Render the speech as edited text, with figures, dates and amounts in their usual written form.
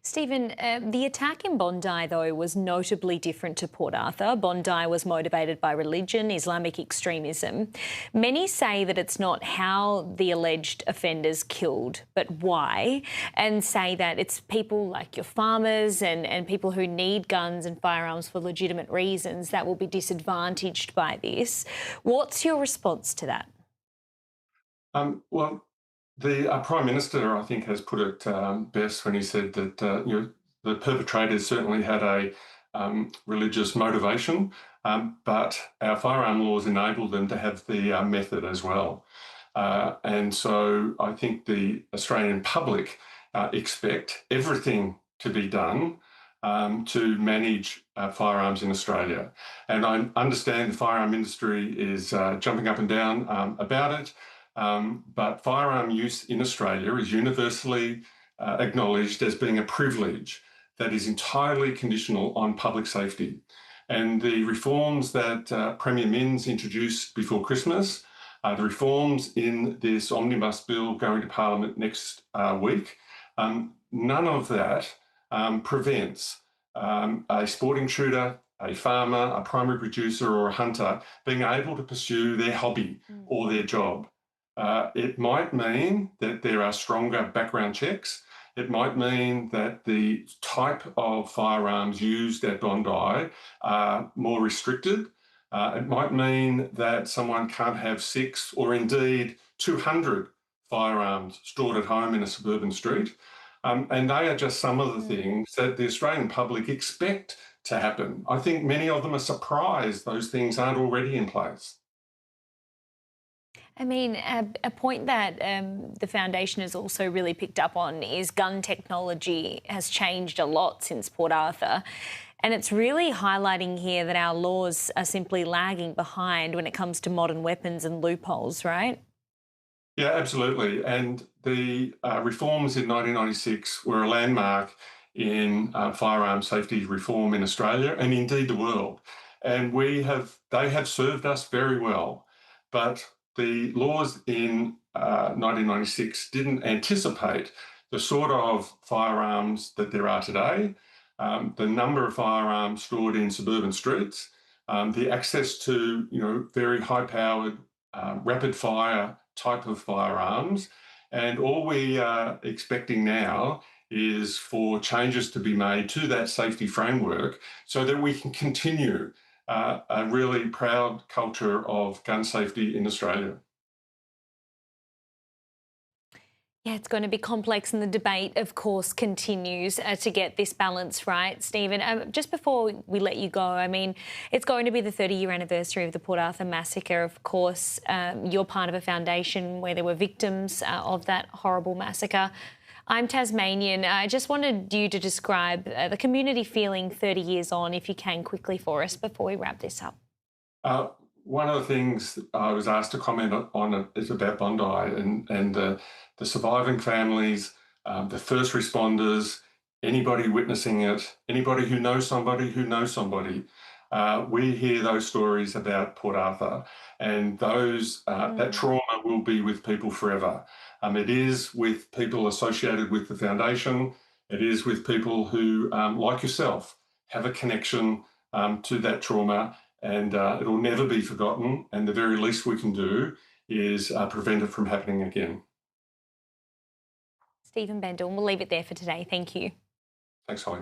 Stephen, the attack in Bondi, though, was notably different to Port Arthur. Bondi was motivated by religion, Islamic extremism. Many say that it's not how the alleged offenders killed, but why, and say that it's people like your farmers and people who need guns and firearms for legitimate reasons that will be disadvantaged by this. What's your response to that? Well, the Prime Minister, I think, has put it best when he said that the perpetrators certainly had a religious motivation, but our firearm laws enable them to have the method as well. And so I think the Australian public expect everything to be done to manage firearms in Australia. And I understand the firearm industry is jumping up and down about it. But firearm use in Australia is universally acknowledged as being a privilege that is entirely conditional on public safety. And the reforms that Premier Minns introduced before Christmas, the reforms in this omnibus bill going to Parliament next week, none of that prevents a sporting shooter, a farmer, a primary producer or a hunter being able to pursue their hobby or their job. It might mean that there are stronger background checks. It might mean that the type of firearms used at Bondi are more restricted. It might mean that someone can't have 6 or indeed 200 firearms stored at home in a suburban street. And they are just some of the things that the Australian public expect to happen. I think many of them are surprised those things aren't already in place. I mean, a point that the foundation has also really picked up on is gun technology has changed a lot since Port Arthur. And it's really highlighting here that our laws are simply lagging behind when it comes to modern weapons and loopholes, right? Yeah, absolutely. And the reforms in 1996 were a landmark in firearm safety reform in Australia and indeed the world. And they have served us very well. But the laws in 1996 didn't anticipate the sort of firearms that there are today, the number of firearms stored in suburban streets, the access to very high-powered, rapid-fire type of firearms. And all we are expecting now is for changes to be made to that safety framework so that we can continue a really proud culture of gun safety in Australia. Yeah, it's going to be complex, and the debate, of course, continues to get this balance right. Stephen, just before we let you go, I mean, it's going to be the 30-year anniversary of the Port Arthur massacre. Of course, you're part of a foundation where there were victims of that horrible massacre. I'm Tasmanian. I just wanted you to describe the community feeling 30 years on, if you can, quickly for us before we wrap this up. Uh, One of the things I was asked to comment on is about Bondi and the surviving families, the first responders, anybody witnessing it, anybody who knows somebody who knows somebody. We hear those stories about Port Arthur, and that trauma will be with people forever. It is with people associated with the foundation. It is with people who, like yourself, have a connection to that trauma, and it'll never be forgotten. And the very least we can do is prevent it from happening again. Stephen Bendle, we'll leave it there for today. Thank you. Thanks, Holly.